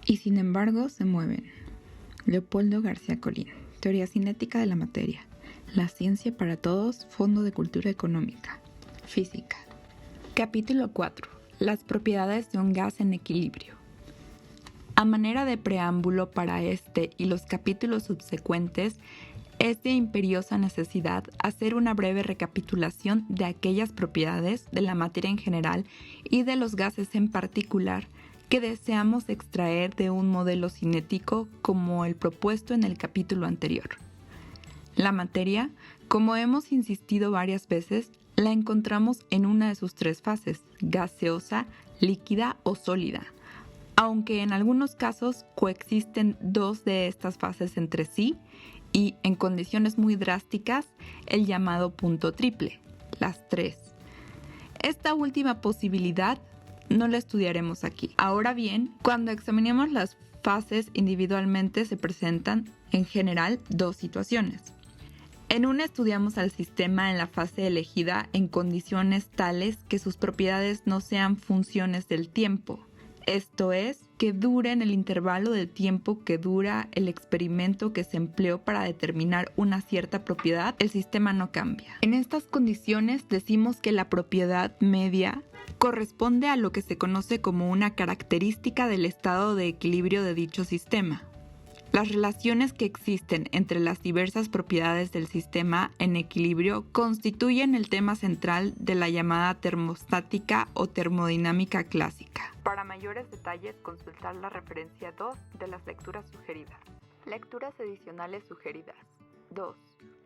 y sin embargo se mueven. Leopoldo García Colín. Teoría cinética de la materia. La ciencia para todos. Fondo de Cultura Económica. Física. Capítulo 4. Las propiedades de un gas en equilibrio. A manera de preámbulo para este y los capítulos subsecuentes, es de imperiosa necesidad hacer una breve recapitulación de aquellas propiedades de la materia en general y de los gases en particular que deseamos extraer de un modelo cinético como el propuesto en el capítulo anterior. La materia, como hemos insistido varias veces, la encontramos en una de sus tres fases, gaseosa, líquida o sólida, aunque en algunos casos coexisten dos de estas fases entre sí y, en condiciones muy drásticas, el llamado punto triple, las tres. Esta última posibilidad no la estudiaremos aquí. Ahora bien, cuando examinemos las fases individualmente se presentan, en general, dos situaciones. En una estudiamos al sistema en la fase elegida en condiciones tales que sus propiedades no sean funciones del tiempo, esto es, que duren el intervalo de tiempo que dura el experimento que se empleó para determinar una cierta propiedad, el sistema no cambia. En estas condiciones decimos que la propiedad media corresponde a lo que se conoce como una característica del estado de equilibrio de dicho sistema. Las relaciones que existen entre las diversas propiedades del sistema en equilibrio constituyen el tema central de la llamada termostática o termodinámica clásica. Para mayores detalles, consultar la referencia 2 de las lecturas sugeridas. Lecturas adicionales sugeridas. 2.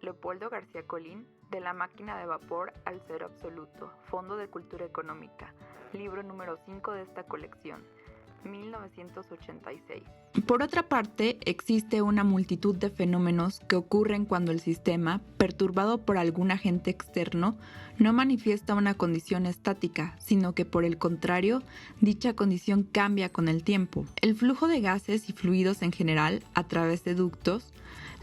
Leopoldo García Colín, De la máquina de vapor al cero absoluto, Fondo de Cultura Económica, libro número 5 de esta colección. 1986. Por otra parte, existe una multitud de fenómenos que ocurren cuando el sistema, perturbado por algún agente externo, no manifiesta una condición estática, sino que por el contrario, dicha condición cambia con el tiempo. El flujo de gases y fluidos en general, a través de ductos,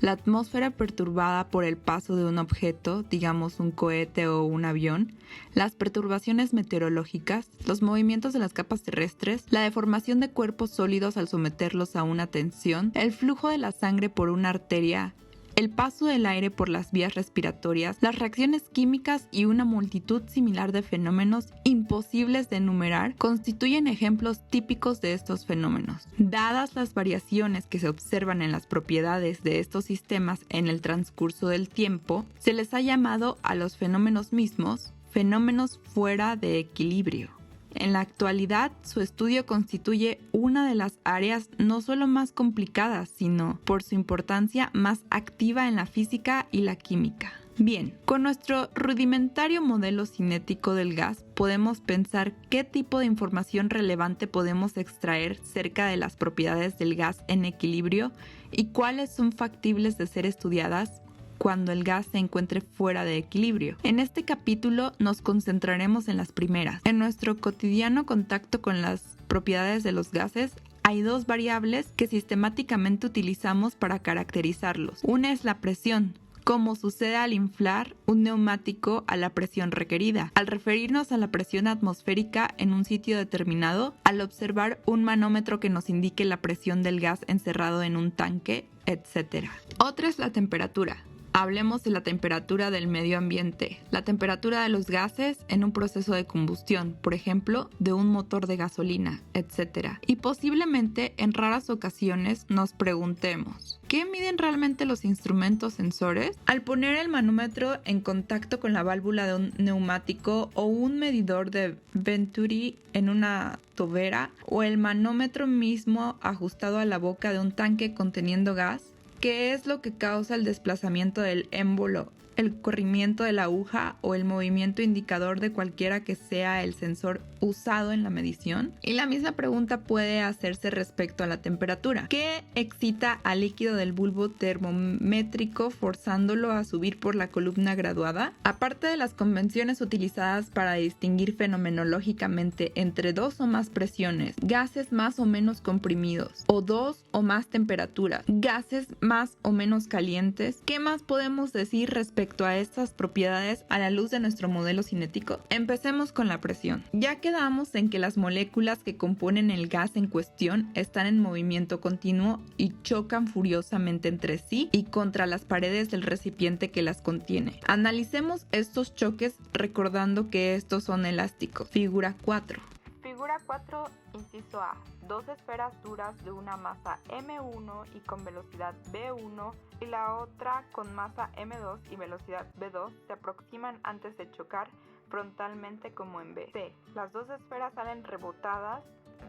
la atmósfera perturbada por el paso de un objeto, digamos un cohete o un avión, las perturbaciones meteorológicas, los movimientos de las capas terrestres, la deformación de cuerpos sólidos al someterlos a una tensión, el flujo de la sangre por una arteria, el paso del aire por las vías respiratorias, las reacciones químicas y una multitud similar de fenómenos imposibles de enumerar constituyen ejemplos típicos de estos fenómenos. Dadas las variaciones que se observan en las propiedades de estos sistemas en el transcurso del tiempo, se les ha llamado a los fenómenos mismos fenómenos fuera de equilibrio. En la actualidad, su estudio constituye una de las áreas no solo más complicadas, sino, por su importancia, más activa en la física y la química. Bien, con nuestro rudimentario modelo cinético del gas, podemos pensar qué tipo de información relevante podemos extraer cerca de las propiedades del gas en equilibrio y cuáles son factibles de ser estudiadas cuando el gas se encuentre fuera de equilibrio. En este capítulo nos concentraremos en las primeras. En nuestro cotidiano contacto con las propiedades de los gases, hay dos variables que sistemáticamente utilizamos para caracterizarlos. Una es la presión, como sucede al inflar un neumático a la presión requerida, al referirnos a la presión atmosférica en un sitio determinado, al observar un manómetro que nos indique la presión del gas encerrado en un tanque, etc. Otra es la temperatura. Hablemos de la temperatura del medio ambiente, la temperatura de los gases en un proceso de combustión, por ejemplo, de un motor de gasolina, etc. Y posiblemente en raras ocasiones nos preguntemos, ¿qué miden realmente los instrumentos sensores? Al poner el manómetro en contacto con la válvula de un neumático o un medidor de Venturi en una tobera o el manómetro mismo ajustado a la boca de un tanque conteniendo gas, ¿qué es lo que causa el desplazamiento del émbolo, el corrimiento de la aguja o el movimiento indicador de cualquiera que sea el sensor usado en la medición? Y la misma pregunta puede hacerse respecto a la temperatura. ¿Qué excita al líquido del bulbo termométrico forzándolo a subir por la columna graduada? Aparte de las convenciones utilizadas para distinguir fenomenológicamente entre dos o más presiones, gases más o menos comprimidos, o dos o más temperaturas, gases más o menos calientes, ¿qué más podemos decir respecto respecto a estas propiedades a la luz de nuestro modelo cinético? Empecemos con la presión. Ya quedamos en que las moléculas que componen el gas en cuestión están en movimiento continuo y chocan furiosamente entre sí y contra las paredes del recipiente que las contiene. Analicemos estos choques recordando que estos son elásticos. Figura 4. Figura 4, inciso A. Dos esferas duras de una masa m1 y con velocidad v1 y la otra con masa m2 y velocidad v2 se aproximan antes de chocar frontalmente como en B. C. Las dos esferas salen rebotadas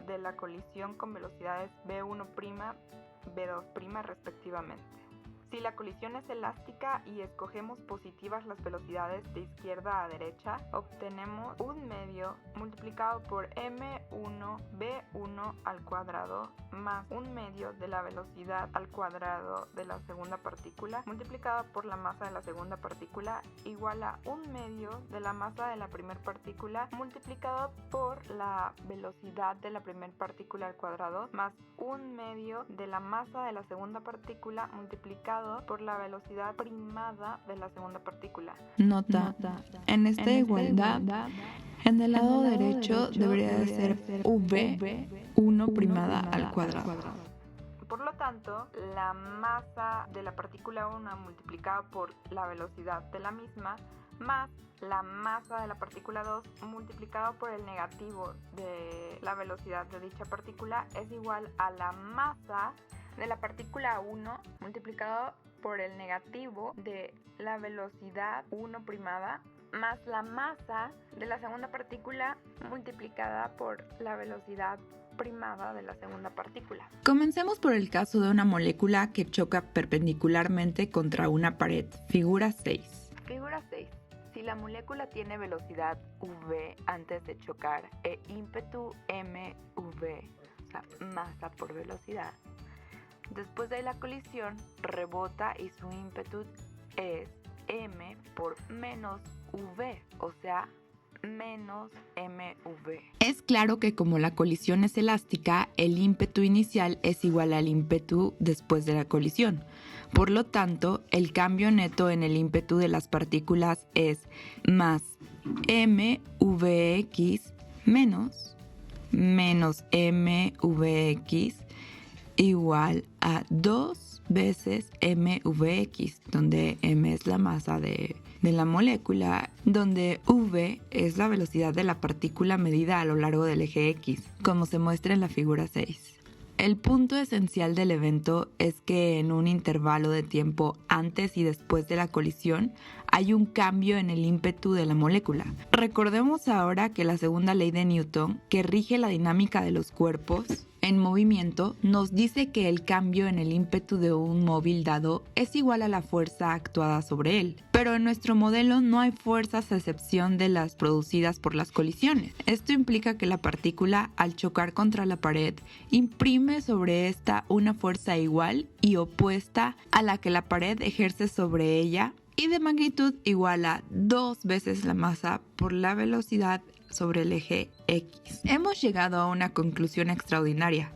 de la colisión con velocidades v1', v2' respectivamente. Si la colisión es elástica y escogemos positivas las velocidades de izquierda a derecha, obtenemos 1/2 multiplicado por m1v1 al cuadrado más 1/2 de la velocidad al cuadrado de la segunda partícula multiplicado por la masa de la segunda partícula igual a 1/2 de la masa de la primera partícula multiplicado por la velocidad de la primera partícula al cuadrado más 1/2 de la masa de la segunda partícula multiplicado por la velocidad primada de la segunda partícula. Nota. En esta igualdad, en el lado derecho debería de ser v1' al cuadrado. Por lo tanto, la masa de la partícula 1 multiplicada por la velocidad de la misma más la masa de la partícula 2 multiplicado por el negativo de la velocidad de dicha partícula es igual a la masa de la partícula 1 multiplicado por el negativo de la velocidad 1' más la masa de la segunda partícula multiplicada por la velocidad primada de la segunda partícula. Comencemos por el caso de una molécula que choca perpendicularmente contra una pared. Figura 6. Figura 6. Si la molécula tiene velocidad v antes de chocar e ímpetu mv, o sea, masa por velocidad, después de la colisión rebota y su ímpetu es m por menos v, o sea, menos mv. Es claro que como la colisión es elástica, el ímpetu inicial es igual al ímpetu después de la colisión. Por lo tanto, el cambio neto en el ímpetu de las partículas es más mvx menos mvx igual a 2 veces mvx, donde m es la masa de la molécula, donde v es la velocidad de la partícula medida a lo largo del eje x, como se muestra en la figura 6. El punto esencial del evento es que en un intervalo de tiempo antes y después de la colisión hay un cambio en el ímpetu de la molécula. Recordemos ahora que la segunda ley de Newton, que rige la dinámica de los cuerpos en movimiento, nos dice que el cambio en el ímpetu de un móvil dado es igual a la fuerza actuada sobre él. Pero en nuestro modelo no hay fuerzas a excepción de las producidas por las colisiones. Esto implica que la partícula, al chocar contra la pared, imprime sobre esta una fuerza igual y opuesta a la que la pared ejerce sobre ella y de magnitud igual a 2 veces la masa por la velocidad sobre el eje X. Hemos llegado a una conclusión extraordinaria.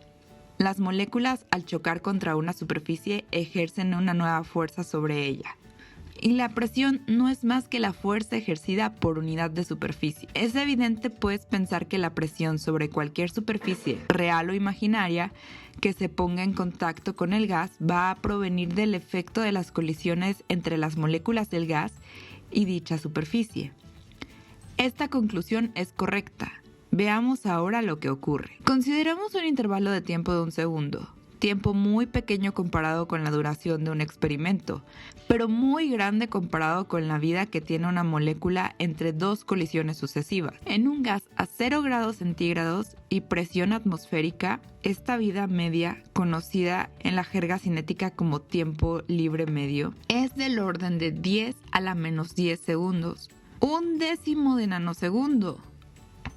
Las moléculas al chocar contra una superficie ejercen una nueva fuerza sobre ella. Y la presión no es más que la fuerza ejercida por unidad de superficie. Es evidente pues pensar que la presión sobre cualquier superficie, real o imaginaria, que se ponga en contacto con el gas va a provenir del efecto de las colisiones entre las moléculas del gas y dicha superficie. Esta conclusión es correcta. Veamos ahora lo que ocurre. Consideremos un intervalo de tiempo de 1 segundo, tiempo muy pequeño comparado con la duración de un experimento, pero muy grande comparado con la vida que tiene una molécula entre 2 colisiones sucesivas. En un gas a 0 grados centígrados y presión atmosférica, esta vida media, conocida en la jerga cinética como tiempo libre medio, es del orden de 10 a la menos 10 segundos. 1/10 de nanosegundo.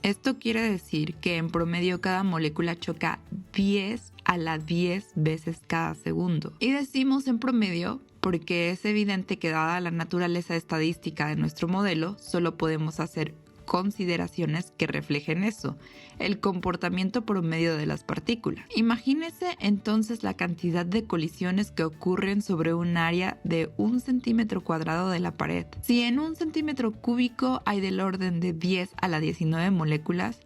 Esto quiere decir que en promedio cada molécula choca 10 a la 10 veces cada segundo. Y decimos en promedio porque es evidente que dada la naturaleza estadística de nuestro modelo, solo podemos hacer consideraciones que reflejen eso, el comportamiento promedio de las partículas. Imagínese entonces la cantidad de colisiones que ocurren sobre un área de 1 centímetro cuadrado de la pared. Si en 1 centímetro cúbico hay del orden de 10 a la 19 moléculas,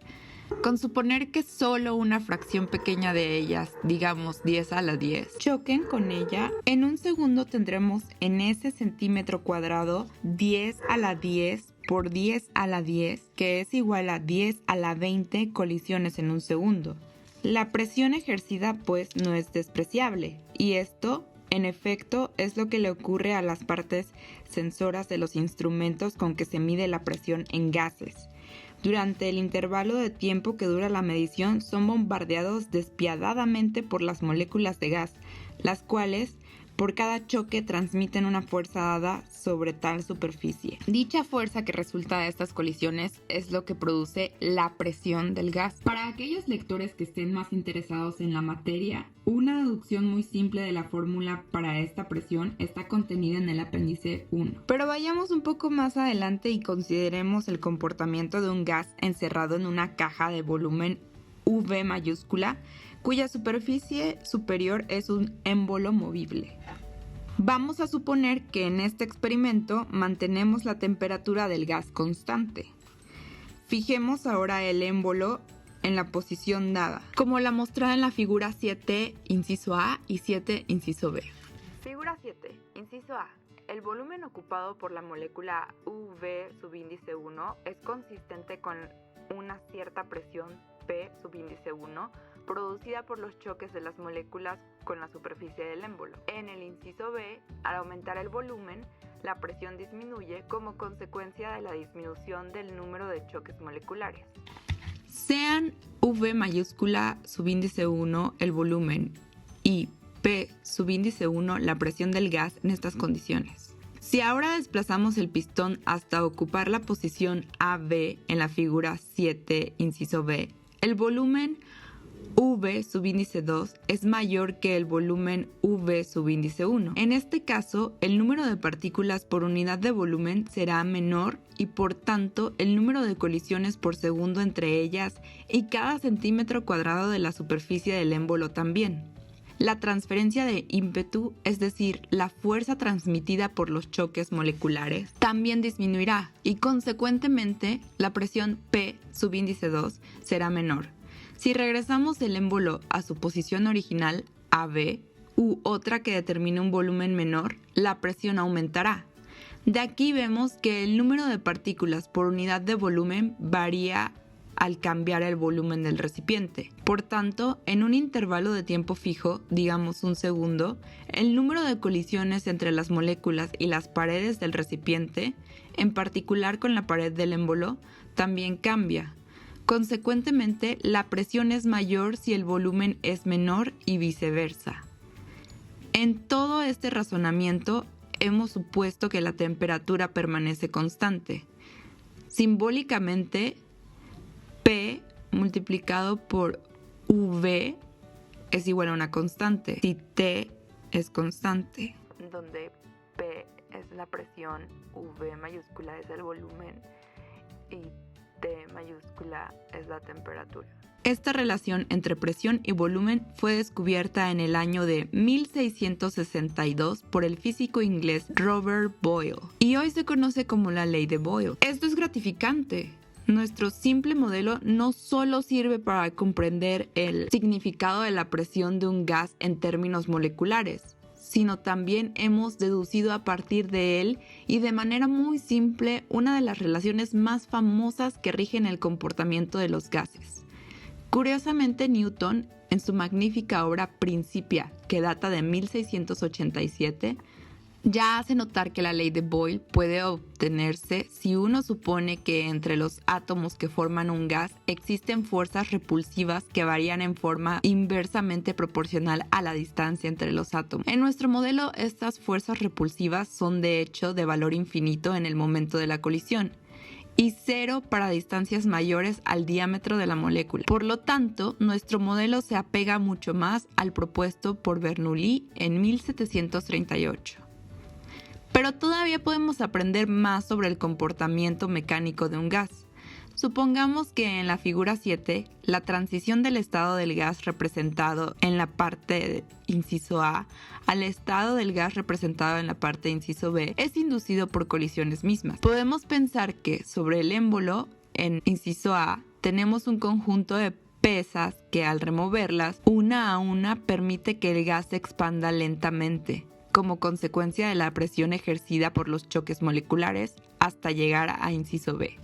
con suponer que solo una fracción pequeña de ellas, digamos 10 a la 10, choquen con ella, en un segundo tendremos en ese centímetro cuadrado 10 a la 10 por 10 a la 10, que es igual a 10 a la 20 colisiones en un segundo. La presión ejercida pues no es despreciable, y esto, en efecto, es lo que le ocurre a las partes sensoras de los instrumentos con que se mide la presión en gases. Durante el intervalo de tiempo que dura la medición son bombardeados despiadadamente por las moléculas de gas, las cuales por cada choque transmiten una fuerza dada sobre tal superficie. Dicha fuerza que resulta de estas colisiones es lo que produce la presión del gas. Para aquellos lectores que estén más interesados en la materia, una deducción muy simple de la fórmula para esta presión está contenida en el apéndice 1. Pero vayamos un poco más adelante y consideremos el comportamiento de un gas encerrado en una caja de volumen V mayúscula, cuya superficie superior es un émbolo movible. Vamos a suponer que en este experimento mantenemos la temperatura del gas constante. Fijemos ahora el émbolo en la posición dada, como la mostrada en la figura 7, inciso A y 7, inciso B. Figura 7, inciso A. El volumen ocupado por la molécula UV subíndice 1 es consistente con una cierta presión P subíndice 1 producida por los choques de las moléculas con la superficie del émbolo. En el inciso B, al aumentar el volumen, la presión disminuye como consecuencia de la disminución del número de choques moleculares. Sean V mayúscula subíndice 1 el volumen y P subíndice 1 la presión del gas en estas condiciones. Si ahora desplazamos el pistón hasta ocupar la posición AB en la figura 7, inciso B, el volumen V subíndice 2 es mayor que el volumen V subíndice 1. En este caso, el número de partículas por unidad de volumen será menor y por tanto el número de colisiones por segundo entre ellas y cada centímetro cuadrado de la superficie del émbolo también. La transferencia de ímpetu, es decir, la fuerza transmitida por los choques moleculares, también disminuirá y consecuentemente la presión P subíndice 2 será menor. Si regresamos el émbolo a su posición original, AB, u otra que determine un volumen menor, la presión aumentará. De aquí vemos que el número de partículas por unidad de volumen varía al cambiar el volumen del recipiente. Por tanto, en un intervalo de tiempo fijo, digamos un segundo, el número de colisiones entre las moléculas y las paredes del recipiente, en particular con la pared del émbolo, también cambia. Consecuentemente, la presión es mayor si el volumen es menor y viceversa. En todo este razonamiento, hemos supuesto que la temperatura permanece constante. Simbólicamente, P multiplicado por V es igual a una constante, si T es constante. Donde P es la presión, V mayúscula es el volumen y T mayúscula es la temperatura. Esta relación entre presión y volumen fue descubierta en el año de 1662 por el físico inglés Robert Boyle y hoy se conoce como la ley de Boyle. Esto es gratificante. Nuestro simple modelo no solo sirve para comprender el significado de la presión de un gas en términos moleculares, sino también hemos deducido a partir de él y de manera muy simple una de las relaciones más famosas que rigen el comportamiento de los gases. Curiosamente, Newton, en su magnífica obra Principia, que data de 1687, ya hace notar que la ley de Boyle puede obtenerse si uno supone que entre los átomos que forman un gas existen fuerzas repulsivas que varían en forma inversamente proporcional a la distancia entre los átomos. En nuestro modelo, estas fuerzas repulsivas son de hecho de valor infinito en el momento de la colisión y 0 para distancias mayores al diámetro de la molécula. Por lo tanto, nuestro modelo se apega mucho más al propuesto por Bernoulli en 1738. Pero todavía podemos aprender más sobre el comportamiento mecánico de un gas. Supongamos que en la figura 7, la transición del estado del gas representado en la parte inciso A al estado del gas representado en la parte inciso B es inducido por colisiones mismas. Podemos pensar que sobre el émbolo en inciso A tenemos un conjunto de pesas que al removerlas una a una permite que el gas se expanda lentamente, como consecuencia de la presión ejercida por los choques moleculares hasta llegar a inciso B.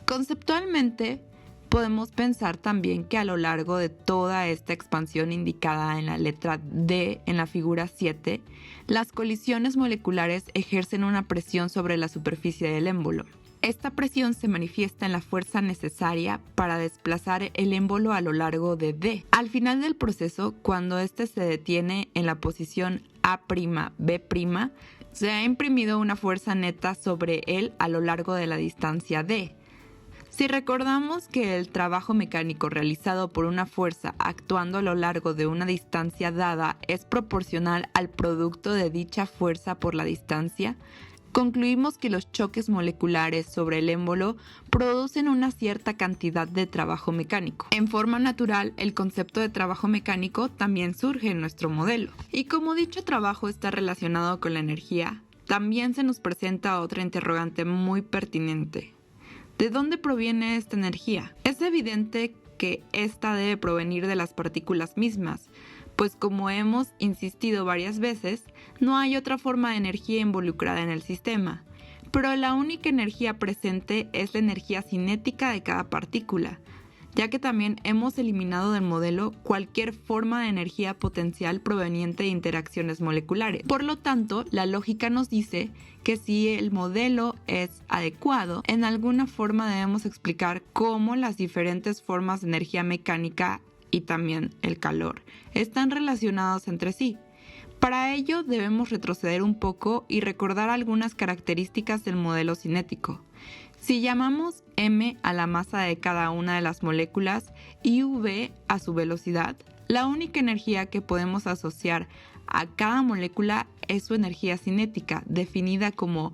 Conceptualmente, podemos pensar también que a lo largo de toda esta expansión indicada en la letra D en la figura 7, las colisiones moleculares ejercen una presión sobre la superficie del émbolo. Esta presión se manifiesta en la fuerza necesaria para desplazar el émbolo a lo largo de D. Al final del proceso, cuando éste se detiene en la posición A'B', se ha imprimido una fuerza neta sobre él a lo largo de la distancia D. Si recordamos que el trabajo mecánico realizado por una fuerza actuando a lo largo de una distancia dada es proporcional al producto de dicha fuerza por la distancia, concluimos que los choques moleculares sobre el émbolo producen una cierta cantidad de trabajo mecánico. En forma natural, el concepto de trabajo mecánico también surge en nuestro modelo. Y como dicho trabajo está relacionado con la energía, también se nos presenta otra interrogante muy pertinente. ¿De dónde proviene esta energía? Es evidente que esta debe provenir de las partículas mismas, pues como hemos insistido varias veces, no hay otra forma de energía involucrada en el sistema, pero la única energía presente es la energía cinética de cada partícula, ya que también hemos eliminado del modelo cualquier forma de energía potencial proveniente de interacciones moleculares. Por lo tanto, la lógica nos dice que si el modelo es adecuado, en alguna forma debemos explicar cómo las diferentes formas de energía mecánica y también el calor están relacionados entre sí. Para ello debemos retroceder un poco y recordar algunas características del modelo cinético. Si llamamos m a la masa de cada una de las moléculas y v a su velocidad, la única energía que podemos asociar a cada molécula es su energía cinética, definida como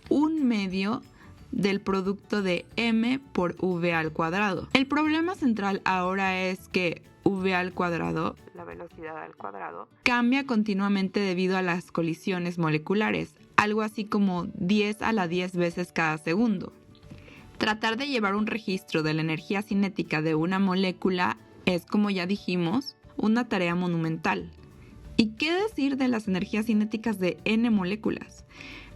1/2 del producto de m por v al cuadrado. El problema central ahora es que v al cuadrado, la velocidad al cuadrado, cambia continuamente debido a las colisiones moleculares, algo así como 10 a la 10 veces cada segundo. Tratar de llevar un registro de la energía cinética de una molécula es, como ya dijimos, una tarea monumental. ¿Y qué decir de las energías cinéticas de n moléculas?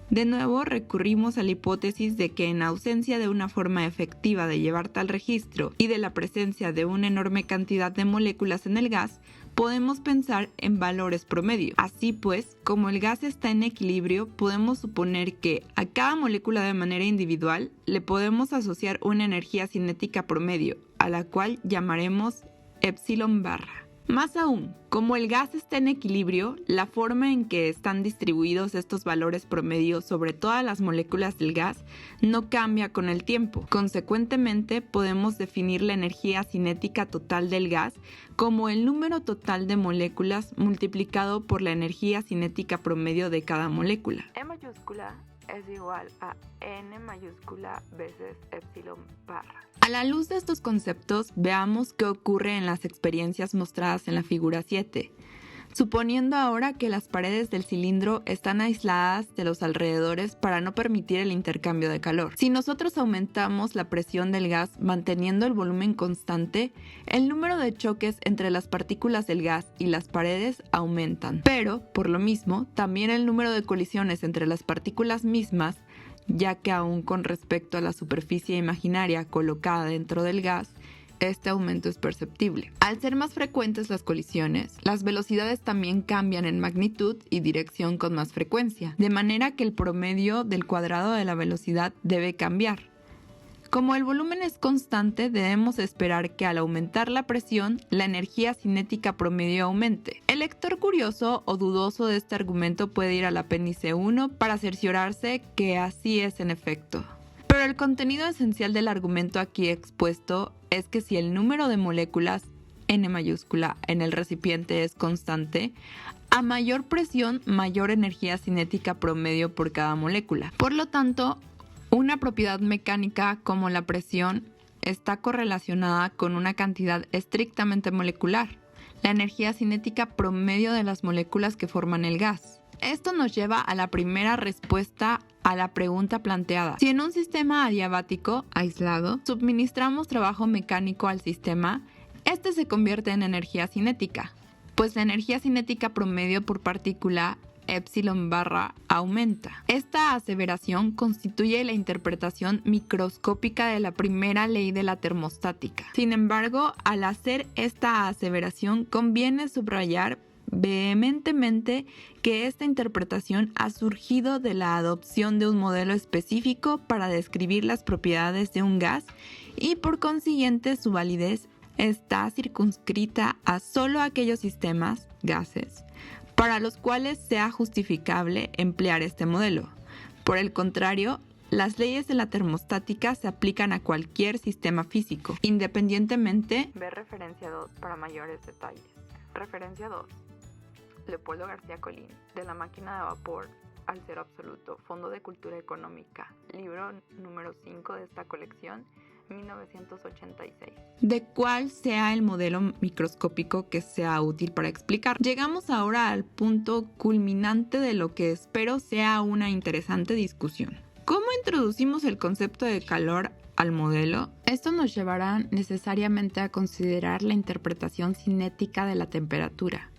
De nuevo recurrimos a la hipótesis de que en ausencia de una forma efectiva de llevar tal registro y de la presencia de una enorme cantidad de moléculas en el gas, podemos pensar en valores promedio. Así pues, como el gas está en equilibrio, podemos suponer que a cada molécula de manera individual le podemos asociar una energía cinética promedio, a la cual llamaremos epsilon barra. Más aún, como el gas está en equilibrio, la forma en que están distribuidos estos valores promedio sobre todas las moléculas del gas no cambia con el tiempo. Consecuentemente, podemos definir la energía cinética total del gas como el número total de moléculas multiplicado por la energía cinética promedio de cada molécula. E mayúscula es igual a n mayúscula veces epsilon barra. A la luz de estos conceptos, veamos qué ocurre en las experiencias mostradas en la figura 7. Suponiendo ahora que las paredes del cilindro están aisladas de los alrededores para no permitir el intercambio de calor. Si nosotros aumentamos la presión del gas manteniendo el volumen constante, el número de choques entre las partículas del gas y las paredes aumentan. Pero, por lo mismo, también el número de colisiones entre las partículas mismas, ya que aún con respecto a la superficie imaginaria colocada dentro del gas, este aumento es perceptible. Al ser más frecuentes las colisiones, las velocidades también cambian en magnitud y dirección con más frecuencia, de manera que el promedio del cuadrado de la velocidad debe cambiar. Como el volumen es constante, debemos esperar que al aumentar la presión, la energía cinética promedio aumente. El lector curioso o dudoso de este argumento puede ir al apéndice 1 para cerciorarse que así es en efecto. Pero el contenido esencial del argumento aquí expuesto es que si el número de moléculas n mayúscula en el recipiente es constante, a mayor presión, mayor energía cinética promedio por cada molécula. Por lo tanto, Una propiedad mecánica como la presión está correlacionada con una cantidad estrictamente molecular, la energía cinética promedio de las moléculas que forman el gas. Esto nos lleva a la primera respuesta a la pregunta planteada. Si en un sistema adiabático aislado suministramos trabajo mecánico al sistema, este se convierte en energía cinética, pues la energía cinética promedio por partícula epsilon barra aumenta. Esta aseveración constituye la interpretación microscópica de la primera ley de la termostática. Sin embargo, al hacer esta aseveración conviene subrayar vehementemente que esta interpretación ha surgido de la adopción de un modelo específico para describir las propiedades de un gas y por consiguiente su validez está circunscrita a solo aquellos sistemas, gases, para los cuales sea justificable emplear este modelo. Por el contrario, las leyes de la termostática se aplican a cualquier sistema físico, independientemente. Ve referencia 2 para mayores detalles. Referencia 2. Leopoldo García Colín, De la máquina de vapor al cero absoluto, Fondo de Cultura Económica, libro número 5 de esta colección, 1986. De cuál sea el modelo microscópico que sea útil para explicar. Llegamos ahora al punto culminante de lo que espero sea una interesante discusión. ¿Cómo introducimos el concepto de calor al modelo? Esto nos llevará necesariamente a considerar la interpretación cinética de la temperatura.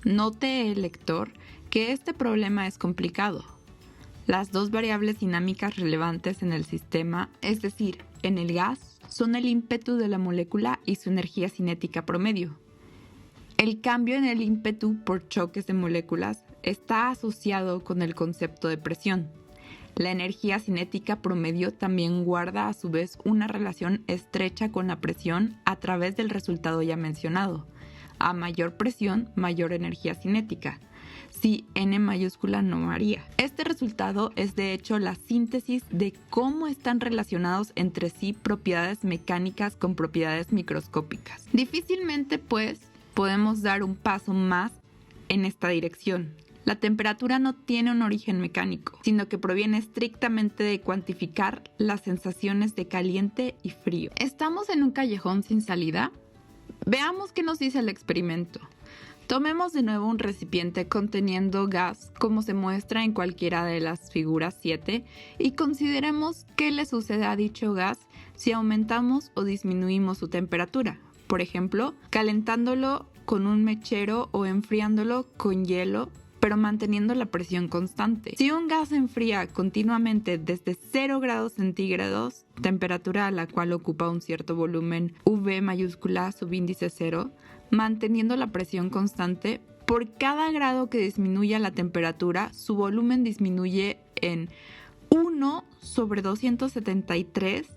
Note el lector que este problema es complicado. Las dos variables dinámicas relevantes en el sistema, es decir, en el gas, son el ímpetu de la molécula y su energía cinética promedio. El cambio en el ímpetu por choques de moléculas está asociado con el concepto de presión. La energía cinética promedio también guarda a su vez una relación estrecha con la presión a través del resultado ya mencionado. A mayor presión, mayor energía cinética. Si N mayúscula no varía. Este resultado es de hecho la síntesis de cómo están relacionados entre sí propiedades mecánicas con propiedades microscópicas. Difícilmente, pues, podemos dar un paso más en esta dirección. La temperatura no tiene un origen mecánico, sino que proviene estrictamente de cuantificar las sensaciones de caliente y frío. ¿Estamos en un callejón sin salida? Veamos qué nos dice el experimento. Tomemos de nuevo un recipiente conteniendo gas, como se muestra en cualquiera de las figuras 7, y consideremos qué le sucede a dicho gas si aumentamos o disminuimos su temperatura. Por ejemplo, calentándolo con un mechero o enfriándolo con hielo, pero manteniendo la presión constante. Si un gas se enfría continuamente desde 0 grados centígrados, temperatura a la cual ocupa un cierto volumen V mayúscula subíndice 0, manteniendo la presión constante, por cada grado que disminuya la temperatura, su volumen disminuye en 1 sobre 273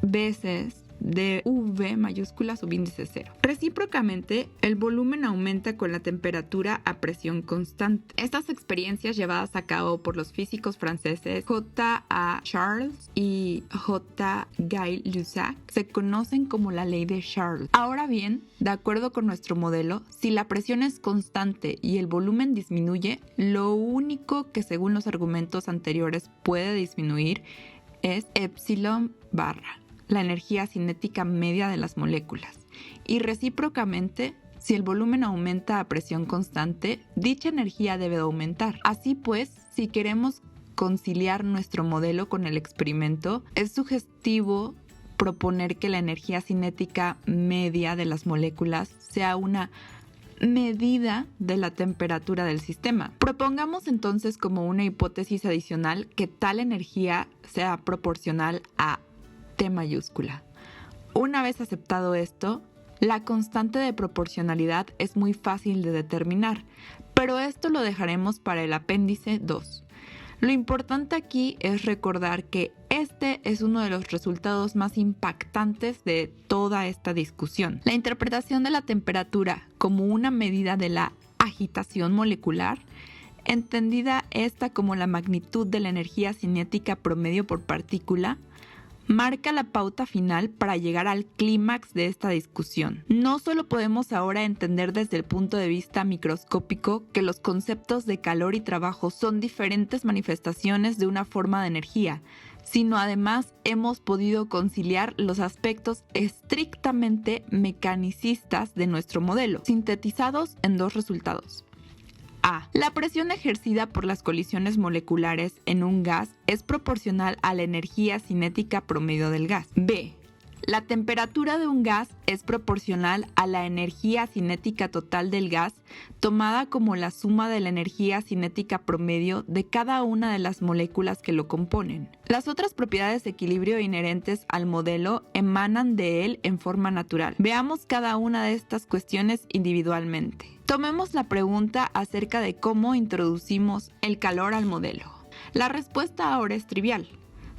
veces de V mayúscula subíndice 0. Recíprocamente, el volumen aumenta con la temperatura a presión constante. Estas experiencias llevadas a cabo por los físicos franceses J.A. Charles y J. Gay-Lussac se conocen como la ley de Charles. Ahora bien, de acuerdo con nuestro modelo, si la presión es constante y el volumen disminuye, lo único que según los argumentos anteriores puede disminuir es epsilon barra, la energía cinética media de las moléculas. Y recíprocamente, si el volumen aumenta a presión constante, dicha energía debe de aumentar. Así pues, si queremos conciliar nuestro modelo con el experimento, es sugestivo proponer que la energía cinética media de las moléculas sea una medida de la temperatura del sistema. Propongamos entonces como una hipótesis adicional que tal energía sea proporcional a T mayúscula. Una vez aceptado esto, la constante de proporcionalidad es muy fácil de determinar, pero esto lo dejaremos para el apéndice 2. Lo importante aquí es recordar que este es uno de los resultados más impactantes de toda esta discusión. La interpretación de la temperatura como una medida de la agitación molecular, entendida esta como la magnitud de la energía cinética promedio por partícula, marca la pauta final para llegar al clímax de esta discusión. No solo podemos ahora entender desde el punto de vista microscópico que los conceptos de calor y trabajo son diferentes manifestaciones de una forma de energía, sino además hemos podido conciliar los aspectos estrictamente mecanicistas de nuestro modelo, sintetizados en dos resultados. A. La presión ejercida por las colisiones moleculares en un gas es proporcional a la energía cinética promedio del gas. B. La temperatura de un gas es proporcional a la energía cinética total del gas, tomada como la suma de la energía cinética promedio de cada una de las moléculas que lo componen. Las otras propiedades de equilibrio inherentes al modelo emanan de él en forma natural. Veamos cada una de estas cuestiones individualmente. Tomemos la pregunta acerca de cómo introducimos el calor al modelo. La respuesta ahora es trivial.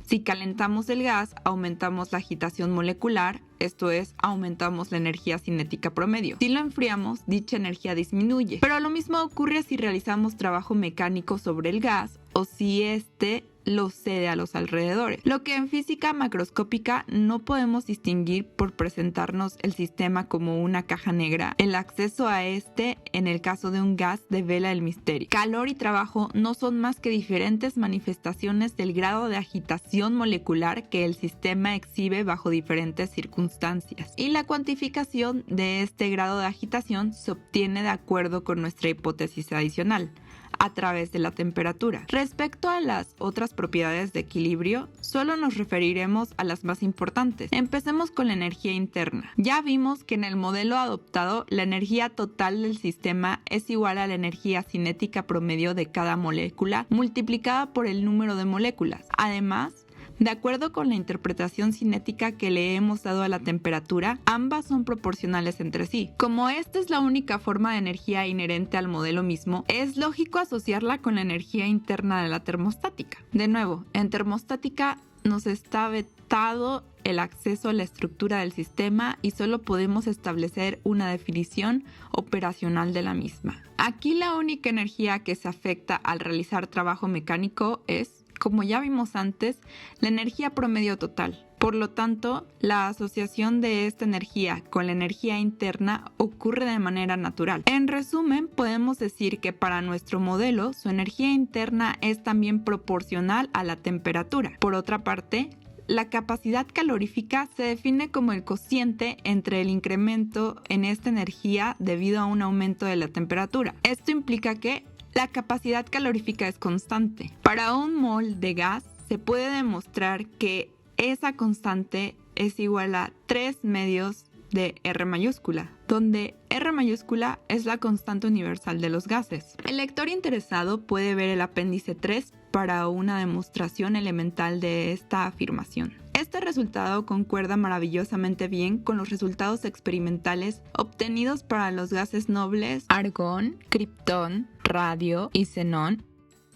Si calentamos el gas, aumentamos la agitación molecular, esto es, aumentamos la energía cinética promedio. Si lo enfriamos, dicha energía disminuye. Pero lo mismo ocurre si realizamos trabajo mecánico sobre el gas o si éste lo cede a los alrededores. Lo que en física macroscópica no podemos distinguir por presentarnos el sistema como una caja negra, el acceso a este en el caso de un gas devela el misterio. Calor y trabajo no son más que diferentes manifestaciones del grado de agitación molecular que el sistema exhibe bajo diferentes circunstancias. Y la cuantificación de este grado de agitación se obtiene de acuerdo con nuestra hipótesis adicional, a través de la temperatura. Respecto a las otras propiedades de equilibrio, solo nos referiremos a las más importantes. Empecemos con la energía interna. Ya vimos que en el modelo adoptado, la energía total del sistema es igual a la energía cinética promedio de cada molécula multiplicada por el número de moléculas. Además, de acuerdo con la interpretación cinética que le hemos dado a la temperatura, ambas son proporcionales entre sí. Como esta es la única forma de energía inherente al modelo mismo, es lógico asociarla con la energía interna de la termostática. De nuevo, en termostática nos está vetado el acceso a la estructura del sistema y solo podemos establecer una definición operacional de la misma. Aquí la única energía que se afecta al realizar trabajo mecánico es, como ya vimos antes, la energía promedio total. Por lo tanto, la asociación de esta energía con la energía interna ocurre de manera natural. En resumen, podemos decir que para nuestro modelo, su energía interna es también proporcional a la temperatura. Por otra parte, la capacidad calorífica se define como el cociente entre el incremento en esta energía debido a un aumento de la temperatura. Esto implica que la capacidad calorífica es constante. Para un mol de gas se puede demostrar que esa constante es igual a 3 medios de R mayúscula, donde R mayúscula es la constante universal de los gases. El lector interesado puede ver el apéndice 3 para una demostración elemental de esta afirmación. Este resultado concuerda maravillosamente bien con los resultados experimentales obtenidos para los gases nobles argón, criptón, radio y xenón.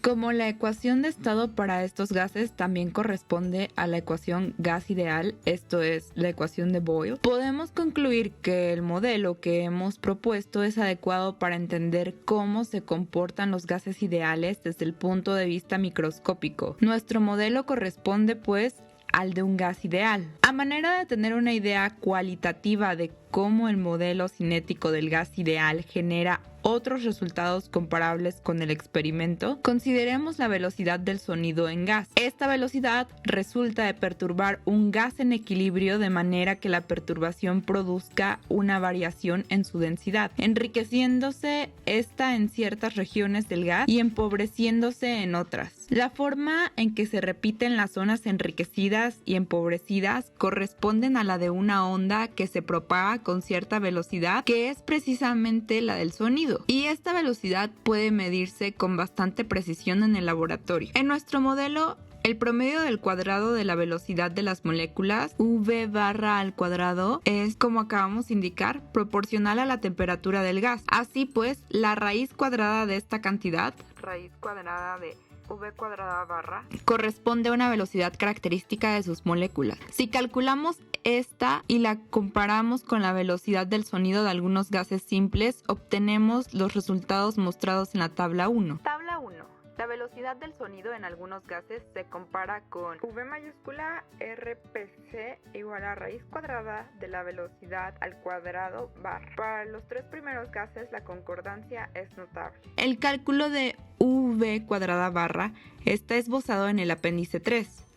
Como la ecuación de estado para estos gases también corresponde a la ecuación gas ideal, esto es, la ecuación de Boyle, podemos concluir que el modelo que hemos propuesto es adecuado para entender cómo se comportan los gases ideales desde el punto de vista microscópico. Nuestro modelo corresponde, pues, al de un gas ideal. A manera de tener una idea cualitativa de cómo el modelo cinético del gas ideal genera otros resultados comparables con el experimento, consideremos la velocidad del sonido en gas. Esta velocidad resulta de perturbar un gas en equilibrio de manera que la perturbación produzca una variación en su densidad, enriqueciéndose esta en ciertas regiones del gas y empobreciéndose en otras. La forma en que se repiten las zonas enriquecidas y empobrecidas corresponden a la de una onda que se propaga con cierta velocidad, que es precisamente la del sonido. Y esta velocidad puede medirse con bastante precisión en el laboratorio. En nuestro modelo, el promedio del cuadrado de la velocidad de las moléculas, v barra al cuadrado, es, como acabamos de indicar, proporcional a la temperatura del gas. Así pues, la raíz cuadrada de esta cantidad, Raíz cuadrada de v cuadrada barra, corresponde a una velocidad característica de sus moléculas. Si calculamos esta y la comparamos con la velocidad del sonido de algunos gases simples, obtenemos los resultados mostrados en la tabla 1. Tabla 1. La velocidad del sonido en algunos gases se compara con V mayúscula RPC igual a raíz cuadrada de la velocidad al cuadrado barra. Para los tres primeros gases la concordancia es notable. El cálculo de V cuadrada barra está esbozado en el apéndice 3.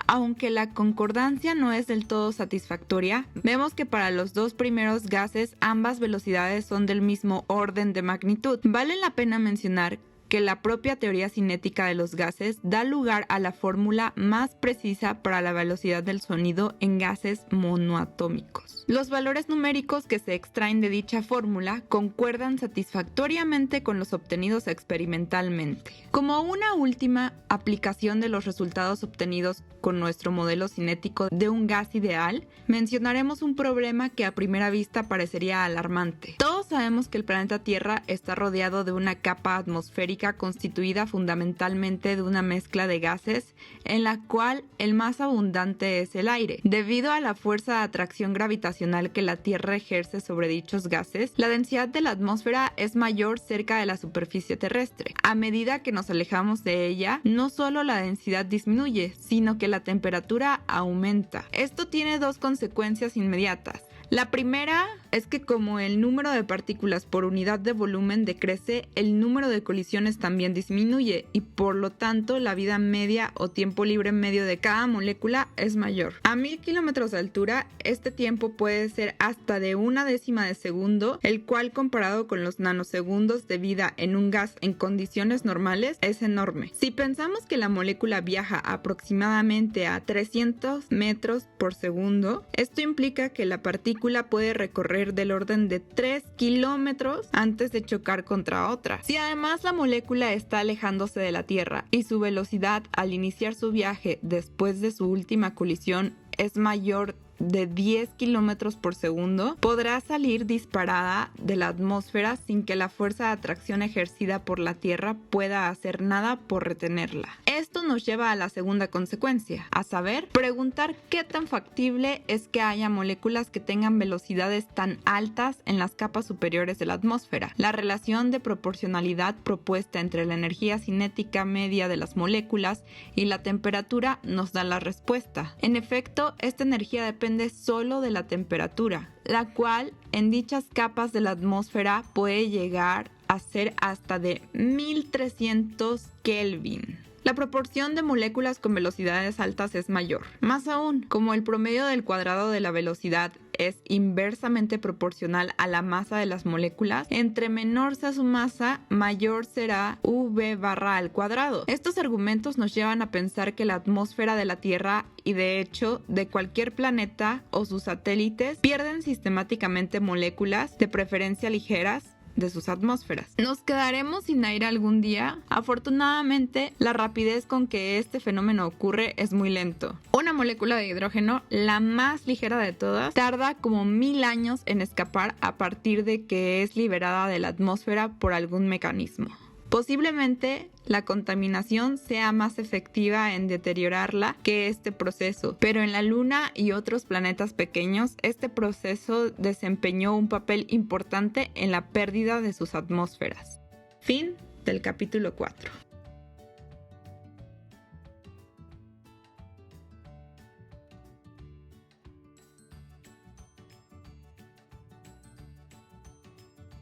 Aunque la concordancia no es del todo satisfactoria, vemos que para los dos primeros gases ambas velocidades son del mismo orden de magnitud. Vale la pena mencionar que la propia teoría cinética de los gases da lugar a la fórmula más precisa para la velocidad del sonido en gases monoatómicos. Los valores numéricos que se extraen de dicha fórmula concuerdan satisfactoriamente con los obtenidos experimentalmente. Como una última aplicación de los resultados obtenidos con nuestro modelo cinético de un gas ideal, mencionaremos un problema que a primera vista parecería alarmante. Todos sabemos que el planeta Tierra está rodeado de una capa atmosférica constituida fundamentalmente de una mezcla de gases en la cual el más abundante es el aire. Debido a la fuerza de atracción gravitacional que la Tierra ejerce sobre dichos gases, la densidad de la atmósfera es mayor cerca de la superficie terrestre. A medida que nos alejamos de ella, no solo la densidad disminuye, sino que la temperatura aumenta. Esto tiene dos consecuencias inmediatas. La primera es que como el número de partículas por unidad de volumen decrece, el número de colisiones también disminuye y por lo tanto la vida media o tiempo libre medio de cada molécula es mayor. A 1000 kilómetros de altura, este tiempo puede ser hasta de 1/10 de segundo, el cual comparado con los nanosegundos de vida en un gas en condiciones normales es enorme. Si pensamos que la molécula viaja aproximadamente a 300 metros por segundo, esto implica que la partícula puede recorrer del orden de 3 kilómetros antes de chocar contra otra. Si además la molécula está alejándose de la Tierra y su velocidad al iniciar su viaje después de su última colisión es mayor de 10 kilómetros por segundo, podrá salir disparada de la atmósfera sin que la fuerza de atracción ejercida por la Tierra pueda hacer nada por retenerla. Esto nos lleva a la segunda consecuencia, a saber, preguntar qué tan factible es que haya moléculas que tengan velocidades tan altas en las capas superiores de la atmósfera. La relación de proporcionalidad propuesta entre la energía cinética media de las moléculas y la temperatura nos da la respuesta. En efecto, esta energía depende solo de la temperatura, la cual en dichas capas de la atmósfera puede llegar a ser hasta de 1300 Kelvin. La proporción de moléculas con velocidades altas es mayor. Más aún, como el promedio del cuadrado de la velocidad es inversamente proporcional a la masa de las moléculas, entre menor sea su masa, mayor será v/². Estos argumentos nos llevan a pensar que la atmósfera de la Tierra y de hecho de cualquier planeta o sus satélites pierden sistemáticamente moléculas, de preferencia ligeras, de sus atmósferas. ¿Nos quedaremos sin aire algún día? Afortunadamente, la rapidez con que este fenómeno ocurre es muy lento. Una molécula de hidrógeno, la más ligera de todas, tarda como 1000 años en escapar a partir de que es liberada de la atmósfera por algún mecanismo. Posiblemente la contaminación sea más efectiva en deteriorarla que este proceso, pero en la Luna y otros planetas pequeños, este proceso desempeñó un papel importante en la pérdida de sus atmósferas. Fin del capítulo 4.